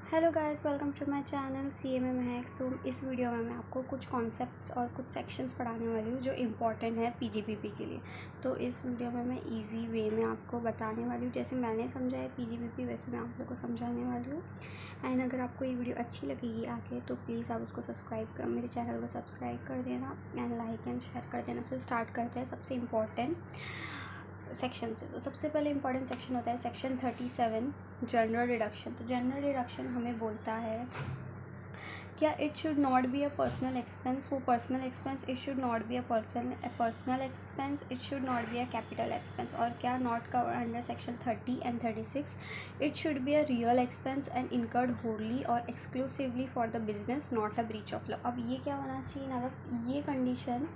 Hello guys, welcome to my channel CMA Mahak. सो इस video में मैं आपको कुछ कॉन्सेप्ट्स और कुछ सेक्शंस पढ़ाने वाली हूँ जो इम्पॉर्टेंट है PGPP के लिए। तो इस वीडियो में मैं इजी वे में आपको बताने वाली हूँ, जैसे मैंने समझा है PGPP वैसे मैं आप लोग को समझाने वाली हूँ। एंड अगर आपको ये वीडियो अच्छी लगेगी आगे तो प्लीज़ आप उसको सब्सक्राइब कर मेरे चैनल को सब्सक्राइब कर देना एंड लाइक एंड शेयर कर देना। सो स्टार्ट करते हैं सबसे इम्पॉर्टेंट सेक्शन से। तो सबसे पहले इंपॉर्टेंट सेक्शन होता है सेक्शन 37 जनरल डिडक्शन। तो जनरल डिडक्शन हमें बोलता है क्या it should not be a personal expense. वो personal expense it should not be a personal expense, it should not be a capital expense. और क्या not cover under section 30 and 36, it should be a real expense and incurred wholly और exclusively for the business, not a breach of law. अब ये क्या होना चाहिए, मतलब ये कंडीशन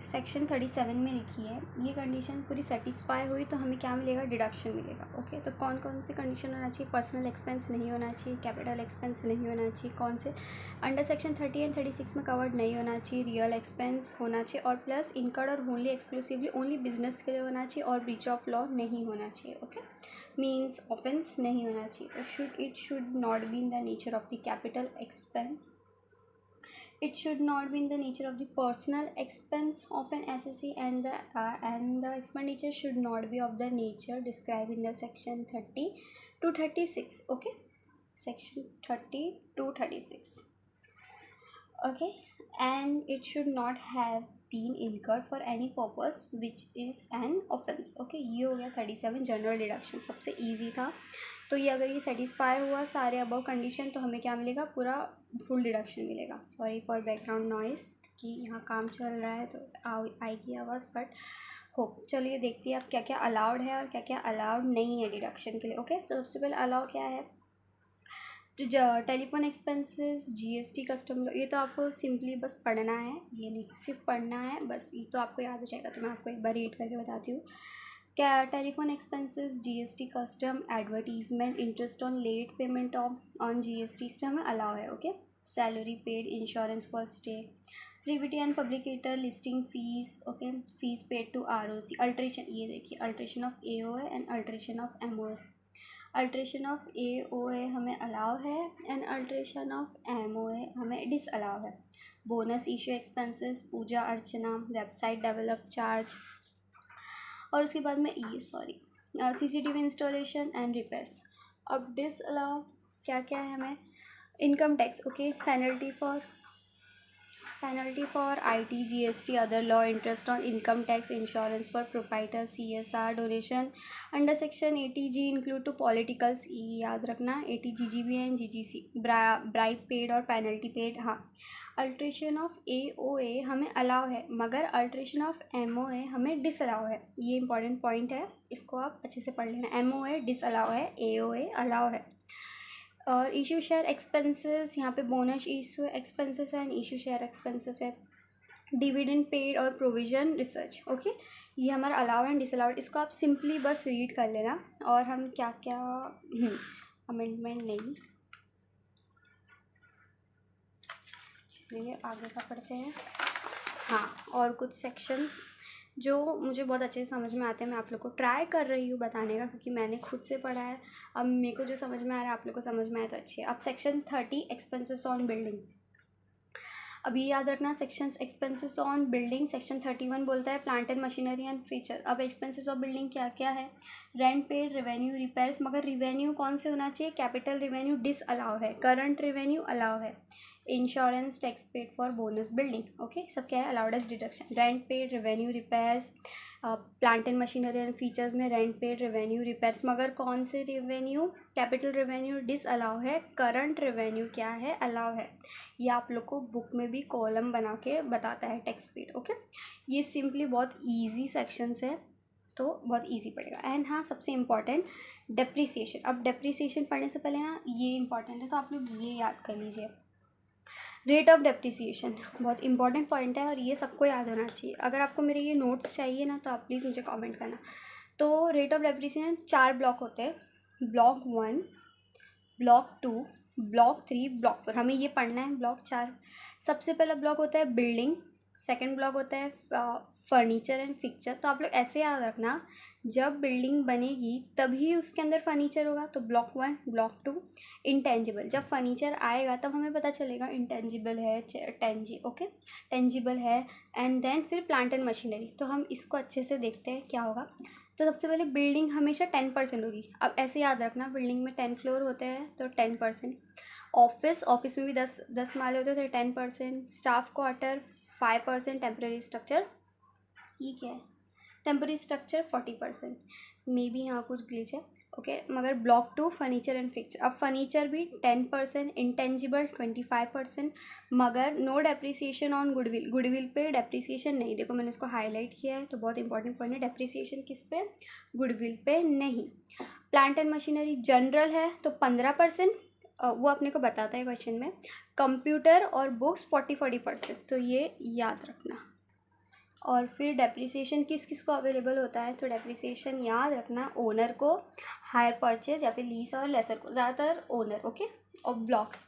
सेक्शन 37 में लिखी है, ये कंडीशन पूरी सेटिस्फाई हुई तो हमें क्या मिलेगा, डिडक्शन मिलेगा। ओके, तो कौन कौन सी कंडीशन होना चाहिए, पर्सनल एक्सपेंस नहीं होना चाहिए, कैपिटल एक्सपेंस नहीं होना चाहिए, कौन से अंडर सेक्शन 30 एंड 36 में कवर्ड नहीं होना चाहिए, रियल एक्सपेंस होना चाहिए, और प्लस इनकर्ड और ओनली एक्सक्लूसिवली ओनली बिजनेस के लिए होना चाहिए, और ब्रीच ऑफ लॉ नहीं होना चाहिए। ओके, मीन्स ऑफेंस नहीं होना चाहिए। तो it should not be in the nature of the capital expense, it should not be in the nature of the personal expense of an SSC, and the expenditure should not be of the nature described in the section 30 to 36. Okay, section 30 to 36. Okay, and it should not have been incurred for any purpose which is an offense. Okay, ये हो गया 37 general deduction, सबसे easy था। तो ये अगर ये satisfy हुआ सारे अबव कंडीशन तो हमें क्या मिलेगा, पूरा फुल डिडक्शन मिलेगा। सॉरी फॉर बैकग्राउंड नॉइस कि यहाँ काम चल रहा है तो आएगी आवाज़, बट होप। चलिए देखते हैं अब क्या क्या अलाउड है और क्या क्या अलाउड नहीं है डिडक्शन के लिए। ओके, तो सबसे पहले अलाउ क्या है, जो टेलीफोन एक्सपेंसेस, GST, कस्टम, ये तो आपको सिंपली बस पढ़ना है, ये नहीं सिर्फ पढ़ना है बस, ये तो आपको याद हो जाएगा। तो मैं आपको एक बार रीड करके बताती हूँ। क्या telephone expenses, GST, custom, advertisement, interest on late payment on GST, इस पर हमें अलाउ है। Okay, salary paid, insurance for stay, प्रीविटी एंड पब्लिकेटर, listing fees, okay, fees paid to ROC, alteration, ये देखिए alteration of AOA and alteration of MOA। Alteration of AOA हमें allow है एंड अल्ट्रेशन ऑफ MOA हमें disallow है। Bonus issue expenses, पूजा अर्चना, वेबसाइट डेवलप चार्ज, और उसके बाद में CCTV इंस्टॉलेशन एंड रिपेयर्स। अब डिस अलाउ क्या क्या है हमें, income tax, okay, penalty for IT, GST, other law, interest on income tax, insurance for proprietor, CSR, donation under section 80G include to politicals, ये याद रखना, 80GG भी है, GGC, bribe paid और penalty paid। हाँ, अल्ट्रेशन ऑफ AOA हमें allow है मगर अल्ट्रेशन ऑफ MOA हमें डिसअलाउ है। ये इंपॉर्टेंट पॉइंट है, इसको आप अच्छे से पढ़ लेना। MOA डिसअलाउ है, AOA अलाउ है। और इशू शेयर एक्सपेंसेस, यहाँ पे bonus issue expenses and issue share expenses है। डिविडेंड पेड और प्रोविजन रिसर्च, ओके, ये हमारा अलाउ एंड डिसअलाउड। इसको आप सिंपली बस रीड कर लेना। और हम क्या क्या अमेंडमेंट नहीं, चलिए आगे का पढ़ते हैं। हाँ, और कुछ सेक्शंस जो मुझे बहुत अच्छे से समझ में आते हैं, मैं आप लोग को ट्राई कर रही हूँ बताने का, क्योंकि मैंने खुद से पढ़ा है। अब मेरे को जो समझ में आ रहा है आप लोग को समझ में आया तो अच्छी है। अब सेक्शन 30 एक्सपेंसेस ऑन बिल्डिंग, अब ये याद रखना, section expenses on building, section 31 बोलता है plant and machinery and feature. अब एक्सपेंसेस ऑफ बिल्डिंग क्या क्या है, रेंट पेड, रेवेन्यू, रिपेयर्स, मगर रेवेन्यू कौन से होना चाहिए, कैपिटल रेवेन्यू डिस अलाउ है, करंट रेवेन्यू अलाउ है, insurance, tax paid for bonus building, okay, सब क्या है, allowed as deduction. Rent paid, revenue, repairs, plant and machinery and features में रेंट पेड, रेवेन्यू, रिपेयर्स, मगर कौन से revenue, capital revenue disallow है, current revenue क्या है, अलाउ है। ये आप लोग को बुक में भी कॉलम बना के बताता है, टैक्स पेड। ओके, ये सिंपली बहुत ईजी सेक्शंस है तो बहुत इजी पड़ेगा। एंड हाँ, सबसे इम्पॉर्टेंट डेप्रिसिएशन। अब डेप्रिसिएशन पढ़ने से पहले ना ये इंपॉर्टेंट है तो आप लोग ये याद कर लीजिए, रेट ऑफ डेप्रिसिएशन बहुत इंपॉर्टेंट पॉइंट है और ये सबको याद होना चाहिए। अगर आपको मेरे ये नोट्स चाहिए ना तो आप प्लीज़ मुझे कमेंट करना। तो रेट ऑफ डेप्रिसिएशन 4 ब्लॉक होते हैं, ब्लॉक 1, ब्लॉक 2, ब्लॉक 3, ब्लॉक 4, हमें ये पढ़ना है ब्लॉक 4। सबसे पहला ब्लॉक होता है बिल्डिंग, सेकंड ब्लॉक होता है फर्नीचर एंड फिक्चर। तो आप लोग ऐसे याद रखना, जब बिल्डिंग बनेगी तभी उसके अंदर फर्नीचर होगा, तो ब्लॉक 1, ब्लॉक 2 इंटेंजिबल। जब फर्नीचर आएगा तब हमें पता चलेगा इंटेंजिबल है टेंजिबल है। एंड देन फिर प्लांट एंड मशीनरी। तो हम इसको अच्छे से देखते हैं क्या होगा। तो सबसे पहले बिल्डिंग हमेशा 10% होगी। अब ऐसे याद रखना, बिल्डिंग में 10 फ्लोर होते हैं तो 10%। ऑफिस में भी 10 माले होते हैं तो 10%। Staff quarter 5%। टेम्प्रेरी स्ट्रक्चर, ये क्या है, टेम्प्रेरी स्ट्रक्चर 40%। मे बी यहाँ कुछ ग्लिच है, ओके। मगर ब्लॉक 2 फर्नीचर एंड फिक्चर। अब फर्नीचर भी 10%, इंटेंजिबल 25%, मगर no depreciation on goodwill. Goodwill पे डेप्रिसिएशन नहीं, देखो मैंने इसको हाईलाइट किया है, तो बहुत इंपॉर्टेंट पॉइंट है। डेप्रिसिएशन किस पे, गुडविल पे नहीं। प्लांट एंड मशीनरी जनरल है तो 15%, वो अपने को बताता है क्वेश्चन में। कंप्यूटर और बुक्स 40% तो ये याद रखना। और फिर डेप्रिसिएशन किस किस को अवेलेबल होता है, तो डेप्रिसिएशन याद रखना ओनर को, हायर परचेज या फिर लीज और लेसर को, ज़्यादातर ओनर, ओके। और ब्लॉक्स,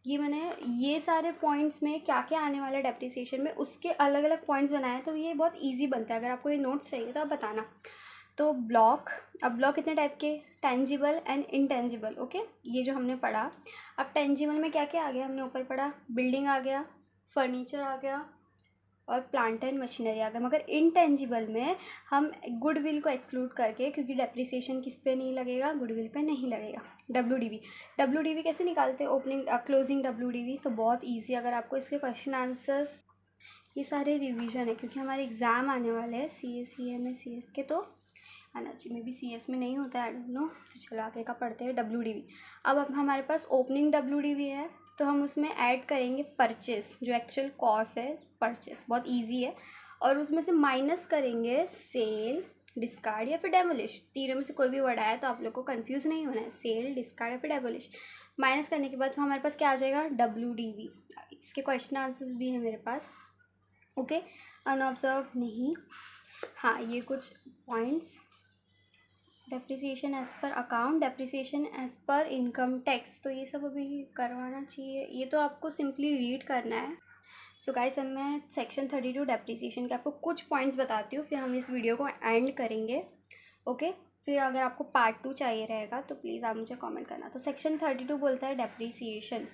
ये मैंने ये सारे पॉइंट्स में क्या क्या आने वाला है डेप्रिसिएशन में, उसके अलग अलग पॉइंट्स बनाए हैं, तो ये बहुत ईजी बनता है। अगर आपको ये नोट्स चाहिए तो आप बताना। तो ब्लॉक, अब ब्लॉक कितने टाइप के, टेंजिबल एंड इनटेंजिबल, ओके। ये जो हमने पढ़ा। अब टेंजिबल में क्या क्या आ गया, हमने ऊपर पढ़ा, बिल्डिंग आ गया, फर्नीचर आ गया और प्लांट एंड मशीनरी आ गया। मगर इनटेंजिबल में हम गुडविल को एक्सक्लूड करके, क्योंकि डेप्रिसिएशन किस पे नहीं लगेगा, गुडविल पे नहीं लगेगा। डब्ल्यूडीवी कैसे निकालते हैं, ओपनिंग क्लोजिंग डब्ल्यूडीवी, तो बहुत ईजी। अगर आपको इसके क्वेश्चन आंसर्स, ये सारे रिवीजन है क्योंकि हमारे एग्ज़ाम आने वाले हैं CS के, तो आना चाहिए। मे बी CS में नहीं होता है, आई डोंट नो। तो चलो आगे का पढ़ते हैं, डब्ल्यूडीवी। अब हमारे पास ओपनिंग डब्ल्यूडीवी है, तो हम उसमें ऐड करेंगे परचेस, जो एक्चुअल कॉस्ट है परचेस, बहुत इजी है। और उसमें से माइनस करेंगे सेल, डिस्कार्ड या फिर डेमोलिश। तीनों में से कोई भी वर्ड आया तो आप लोग को कंफ्यूज नहीं होना है, सेल, डिस्कार्ड या फिर डेमोलिश। माइनस करने के बाद तो हमारे पास क्या आ जाएगा, डब्ल्यूडीवी। इसके क्वेश्चन आंसर्स भी हैं मेरे पास, ओके। अनऑब्जर्व नहीं, हाँ ये कुछ points. Depreciation as per account, depreciation as per income tax, तो ये सब अभी करवाना चाहिए। ये तो आपको सिंपली रीड करना है। सो गाइस, अब मैं सेक्शन 32 डेप्रिसिएशन के आपको कुछ पॉइंट्स बताती हूँ, फिर हम इस वीडियो को एंड करेंगे, ओके। फिर अगर आपको पार्ट 2 चाहिए रहेगा तो प्लीज़ आप मुझे कमेंट करना। तो सेक्शन 32 बोलता है डेप्रिसिएशन।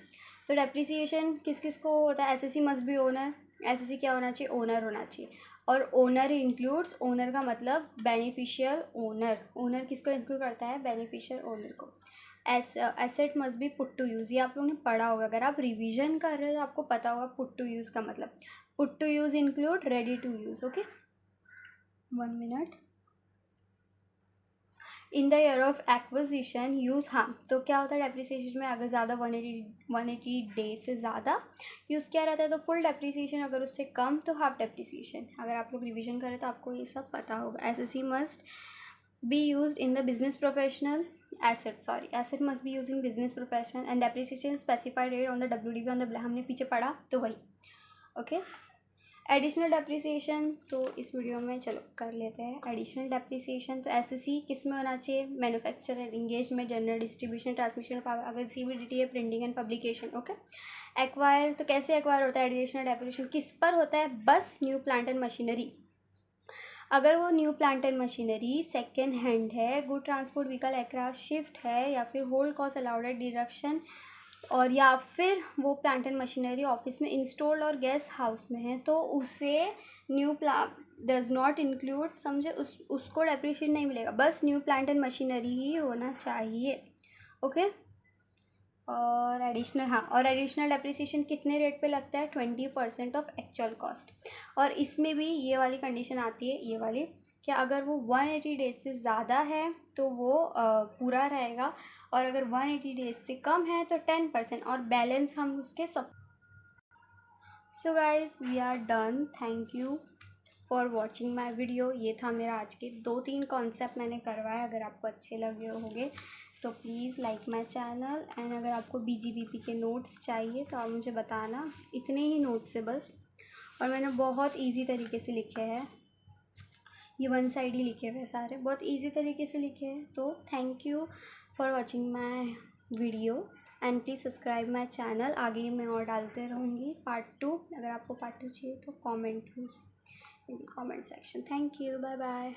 तो डेप्रिसिएशन किस किस को होता है, SSC must be owner. SSC क्या होना चाहिए, ओनर होना चाहिए। और ओनर इंक्लूड्स, ओनर का मतलब बेनिफिशियल ओनर। ओनर किसको इंक्लूड करता है, बेनिफिशियल ओनर को। Asset must be put to use, ये आप लोगों ने पढ़ा होगा। अगर आप रिवीजन कर रहे हो तो आपको पता होगा पुट टू यूज़ का मतलब। Put to use include ready to use, okay. 1 minute. In the year of acquisition use, हाँ तो क्या होता है डेप्रिसिएशन में, अगर ज़्यादा 180 डेज से ज़्यादा यूज़ किया रहता है तो फुल डेप्रिसिएशन, अगर उससे कम तो हाफ डेप्रिसिएशन। अगर आप लोग रिवीजन करें तो आपको ये सब पता होगा। SSC must be used in the business professional asset must B use in business professional and depreciation specified rate on the WDV on the, हमने पीछे पढ़ा तो वही, ओके। एडिशनल डेप्रिसिएशन, तो इस वीडियो में चलो कर लेते हैं एडिशनल डेप्रिसिएशन। तो एसएससी किस में होना चाहिए, manufacture and engagement, general distribution, transmission power, अगर सीबीडीटी है printing and publication, okay. Acquire, तो कैसे एक्वायर होता है एडिशनल डेप्रिसिएशन, किस पर होता है, बस न्यू प्लांट एंड मशीनरी। अगर वो new plant and machinery second hand है, good transport vehicle aircraft shift है, या फिर होल्ड कॉस्ट अलाउड डिडक्शन, और या फिर वो प्लांट एंड मशीनरी ऑफिस में इंस्टॉल्ड और गेस्ट हाउस में है, तो उसे न्यू डज नॉट इंक्लूड, समझे, उसको डेप्रिसिएशन नहीं मिलेगा। बस न्यू प्लांट एंड मशीनरी ही होना चाहिए, ओके। और एडिशनल, हाँ, और एडिशनल डेप्रिसिएशन कितने रेट पे लगता है, 20% ऑफ एक्चुअल कॉस्ट। और इसमें भी ये वाली कंडीशन आती है, ये वाली, कि अगर वो 180 डेज से ज़्यादा है तो वो पूरा रहेगा, और अगर 180 डेज से कम है तो 10%, और बैलेंस हम उसके सब। So guys we are done, thank you for watching my video. ये था मेरा आज के 2-3 कॉन्सेप्ट मैंने करवाया। अगर आपको अच्छे लगे होंगे तो please like my channel, and अगर आपको BGBP के नोट्स चाहिए तो आप मुझे बताना। इतने ही नोट्स है बस, और मैंने बहुत इजी तरीके से लिखे हैं, ये 1 साइड ही लिखे हुए सारे, बहुत इजी तरीके से लिखे हैं। तो thank you for watching my video and please subscribe my channel. आगे मैं और डालते रहूँगी पार्ट 2। अगर आपको पार्ट 2 चाहिए तो कॉमेंट में। in the comment section. Thank you. Bye bye.